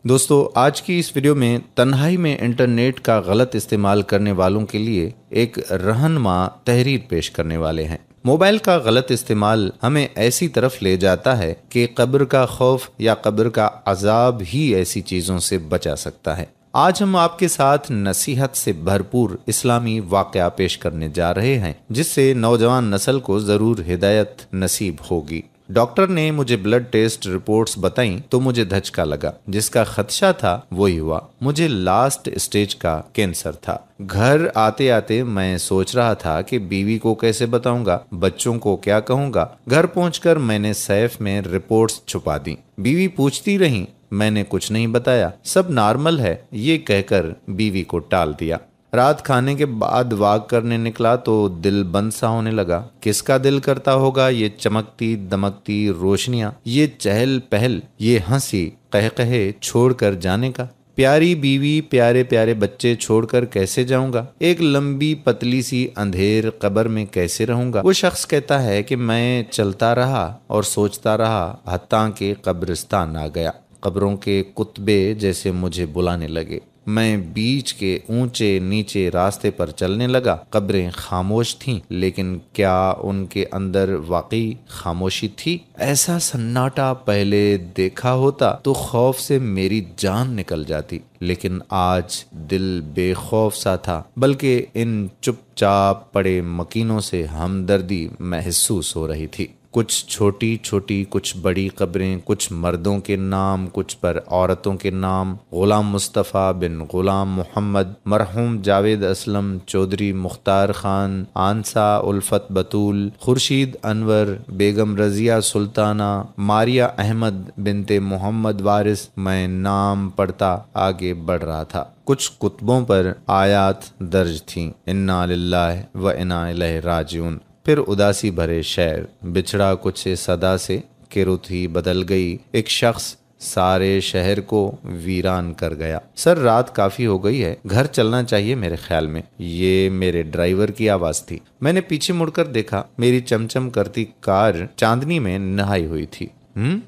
دوستو، آج کی اس ویڈیو میں تنہائی میں انٹرنیٹ کا غلط استعمال کرنے والوں کے لیے ایک رہنما تحریر پیش کرنے والے ہیں۔ موبائل کا غلط استعمال ہمیں ایسی طرف لے جاتا ہے کہ قبر کا خوف یا قبر کا عذاب ہی ایسی چیزوں سے بچا سکتا ہے۔ آج ہم آپ کے ساتھ نصیحت سے بھرپور اسلامی واقعہ پیش کرنے جا رہے ہیں، جس سے نوجوان نسل کو ضرور ہدایت نصیب ہوگی۔ ڈاکٹر نے مجھے بلڈ ٹیسٹ رپورٹس بتائیں تو مجھے دھچکا لگا۔ جس کا خدشہ تھا وہی ہوا۔ مجھے لاسٹ اسٹیج کا کینسر تھا۔ گھر آتے آتے میں سوچ رہا تھا کہ بیوی کو کیسے بتاؤں گا، بچوں کو کیا کہوں گا۔ گھر پہنچ کر میں نے سیف میں رپورٹس چھپا دیں۔ بیوی پوچھتی رہیں، میں نے کچھ نہیں بتایا، سب نارمل ہے یہ کہہ کر بیوی کو ٹال دیا۔ رات کھانے کے بعد واک کرنے نکلا تو دل بند سا ہونے لگا۔ کس کا دل کرتا ہوگا یہ چمکتی دمکتی روشنیاں، یہ چہل پہل، یہ ہنسی قہقہے چھوڑ کر جانے کا؟ پیاری بیوی، پیارے پیارے بچے چھوڑ کر کیسے جاؤں گا؟ ایک لمبی پتلی سی اندھیر قبر میں کیسے رہوں گا؟ وہ شخص کہتا ہے کہ میں چلتا رہا اور سوچتا رہا حتیٰ کہ قبرستان آ گیا۔ قبروں کے کتبے جیسے مجھے بلانے لگے۔ میں بیچ کے اونچے نیچے راستے پر چلنے لگا۔ قبریں خاموش تھیں، لیکن کیا ان کے اندر واقعی خاموشی تھی؟ ایسا سناٹا پہلے دیکھا ہوتا تو خوف سے میری جان نکل جاتی، لیکن آج دل بے خوف سا تھا، بلکہ ان چپ چاپ پڑے مکینوں سے ہمدردی محسوس ہو رہی تھی۔ کچھ چھوٹی چھوٹی، کچھ بڑی قبریں، کچھ مردوں کے نام، کچھ پر عورتوں کے نام: غلام مصطفیٰ بن غلام محمد، مرحوم جاوید اسلم چودھری، مختار خان، آنسا الفت بطول، خورشید انور، بیگم رضیہ سلطانہ، ماریہ احمد بنت محمد وارث۔ میں نام پڑھتا آگے بڑھ رہا تھا۔ کچھ کتبوں پر آیات درج تھیں: انا للہ و انا الیہ راجعون۔ پھر اداسی بھرے شعر: بچھڑا کچھ صدا سے کہ رت ہی بدل گئی، ایک شخص سارے شہر کو ویران کر گیا۔ سر، رات کافی ہو گئی ہے، گھر چلنا چاہیے میرے خیال میں۔ یہ میرے ڈرائیور کی آواز تھی۔ میں نے پیچھے مڑ کر دیکھا، میری چمچم کرتی کار چاندنی میں نہائی ہوئی تھی۔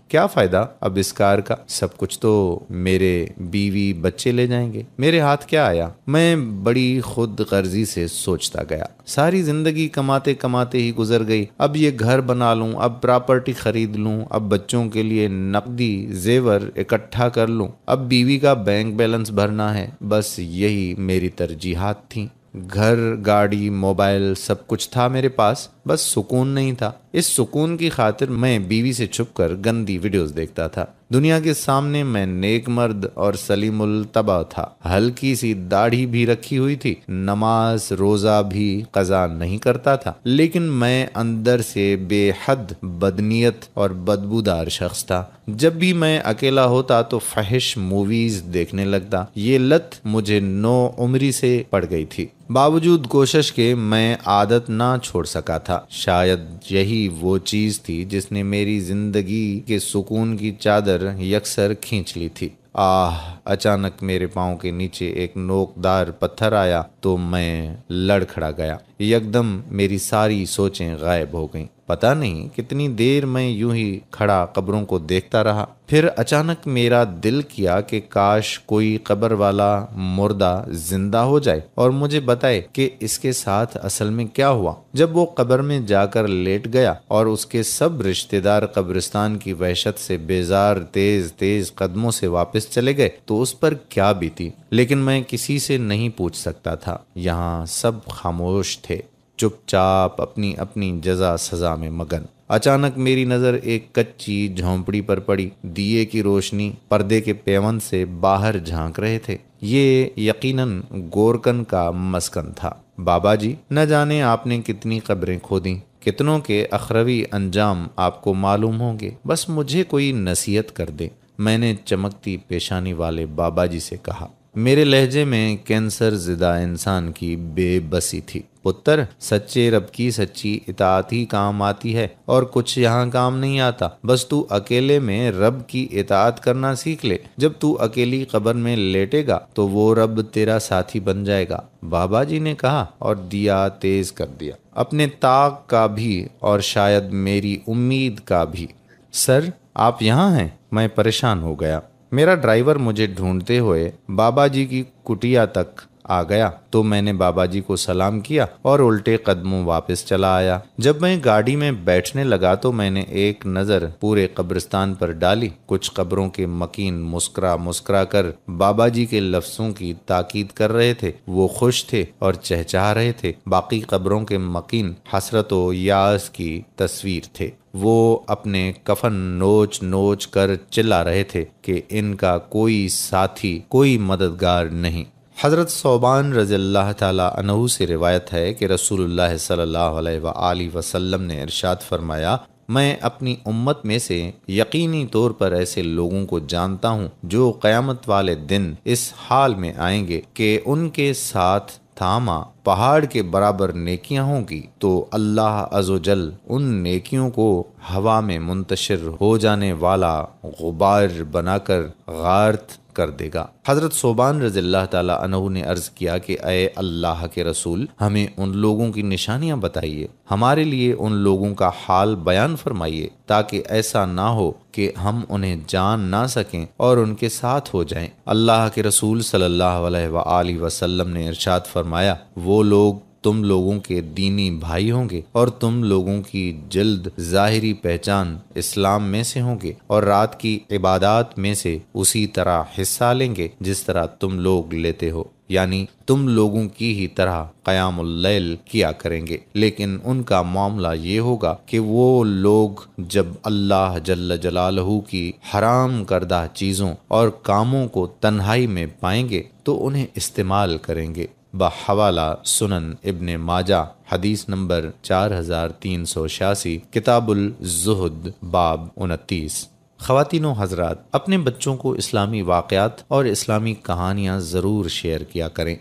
کیا فائدہ اب اس کار کا؟ سب کچھ تو میرے بیوی بچے لے جائیں گے، میرے ہاتھ کیا آیا؟ میں بڑی خود غرضی سے سوچتا گیا۔ ساری زندگی کماتے کماتے ہی گزر گئی۔ اب یہ گھر بنا لوں، اب پراپرٹی خرید لوں، اب بچوں کے لیے نقدی زیور اکٹھا کر لوں، اب بیوی کا بینک بیلنس بھرنا ہے۔ بس یہی میری ترجیحات تھیں۔ گھر، گاڑی، موبائل، سب کچھ تھا میرے پاس، بس سکون نہیں تھا۔ اس سکون کی خاطر میں بیوی سے چھپ کر گندی ویڈیوز دیکھتا تھا۔ دنیا کے سامنے میں نیک مرد اور سلیم الطبع تھا۔ ہلکی سی داڑھی بھی رکھی ہوئی تھی، نماز روزہ بھی قضا نہیں کرتا تھا، لیکن میں اندر سے بے حد بدنیت اور بدبودار شخص تھا۔ جب بھی میں اکیلا ہوتا تو فحش موویز دیکھنے لگتا۔ یہ لت مجھے 9 عمری سے پڑ گئی تھی۔ باوجود کوشش کے میں عادت نہ چھوڑ سکا تھا۔ شاید یہی وہ چیز تھی جس نے میری زندگی کے سکون کی چادر یکسر کھینچ لی تھی۔ اچانک میرے پاؤں کے نیچے ایک نوکدار پتھر آیا تو میں لڑکھڑا گیا۔ یکدم میری ساری سوچیں غائب ہو گئیں۔ پتہ نہیں کتنی دیر میں یوں ہی کھڑا قبروں کو دیکھتا رہا۔ پھر اچانک میرا دل کیا کہ کاش کوئی قبر والا مردہ زندہ ہو جائے اور مجھے بتائے کہ اس کے ساتھ اصل میں کیا ہوا۔ جب وہ قبر میں جا کر لیٹ گیا اور اس کے سب رشتہ دار قبرستان کی وحشت سے بیزار تیز تیز قدموں سے واپس چلے گئے تو اس پر کیا بیتی؟ لیکن میں کسی سے نہیں پوچھ سکتا تھا۔ یہاں سب خاموش تھے، چپ چاپ اپنی اپنی جزا سزا میں مگن۔ اچانک میری نظر ایک کچی جھونپڑی پر پڑی۔ دیے کی روشنی پردے کے پیون سے باہر جھانک رہے تھے۔ یہ یقیناً گورکن کا مسکن تھا۔ بابا جی، نہ جانے آپ نے کتنی قبریں کھودیں، کتنوں کے اخروی انجام آپ کو معلوم ہوں گے، بس مجھے کوئی نصیحت کر دیں، میں نے چمکتی پیشانی والے بابا جی سے کہا۔ میرے لہجے میں کینسر زدہ انسان کی بے بسی تھی۔ پتر، سچے رب کی سچی اطاعت ہی کام آتی ہے اور کچھ یہاں کام نہیں آتا۔ بس تو اکیلے میں رب کی اطاعت کرنا سیکھ لے۔ جب تو اکیلی قبر میں لیٹے گا تو وہ رب تیرا ساتھی بن جائے گا، بابا جی نے کہا اور دیا تیز کر دیا، اپنے طاق کا بھی اور شاید میری امید کا بھی۔ سر، آپ یہاں ہیں؟ میں پریشان ہو گیا۔ میرا ڈرائیور مجھے ڈھونڈتے ہوئے بابا جی کی کٹیا تک آ گیا تو میں نے بابا جی کو سلام کیا اور الٹے قدموں واپس چلا آیا۔ جب میں گاڑی میں بیٹھنے لگا تو میں نے ایک نظر پورے قبرستان پر ڈالی۔ کچھ قبروں کے مکین مسکرا کر بابا جی کے لفظوں کی تاکید کر رہے تھے، وہ خوش تھے اور چہچہا رہے تھے۔ باقی قبروں کے مکین حسرت و یاس کی تصویر تھے، وہ اپنے کفن نوچ کر چلا رہے تھے کہ ان کا کوئی ساتھی، کوئی مددگار نہیں۔ حضرت ثوبان رضی اللہ تعالیٰ عنہ سے روایت ہے کہ رسول اللہ صلی اللہ علیہ وآلہ وسلم نے ارشاد فرمایا، میں اپنی امت میں سے یقینی طور پر ایسے لوگوں کو جانتا ہوں جو قیامت والے دن اس حال میں آئیں گے کہ ان کے ساتھ تھاما پہاڑ کے برابر نیکیاں ہوں گی تو اللہ عز و جل ان نیکیوں کو ہوا میں منتشر ہو جانے والا غبار بنا کر غارت کر دے گا۔ حضرت ثوبان رضی اللہ تعالیٰ عنہ نے عرض کیا کہ اے اللہ کے رسول، ہمیں ان لوگوں کی نشانیاں بتائیے، ہمارے لیے ان لوگوں کا حال بیان فرمائیے تاکہ ایسا نہ ہو کہ ہم انہیں جان نہ سکیں اور ان کے ساتھ ہو جائیں۔ اللہ کے رسول صلی اللہ علیہ وآلہ وسلم نے ارشاد فرمایا، وہ لوگ تم لوگوں کے دینی بھائی ہوں گے اور تم لوگوں کی جلد ظاہری پہچان اسلام میں سے ہوں گے اور رات کی عبادات میں سے اسی طرح حصہ لیں گے جس طرح تم لوگ لیتے ہو، یعنی تم لوگوں کی ہی طرح قیام اللیل کیا کریں گے، لیکن ان کا معاملہ یہ ہوگا کہ وہ لوگ جب اللہ جل جلالہ کی حرام کردہ چیزوں اور کاموں کو تنہائی میں پائیں گے تو انہیں استعمال کریں گے۔ بحوالہ سنن ابن ماجہ، حدیث نمبر 4386، کتاب الزہد، باب 29۔ خواتین و حضرات، اپنے بچوں کو اسلامی واقعات اور اسلامی کہانیاں ضرور شیئر کیا کریں۔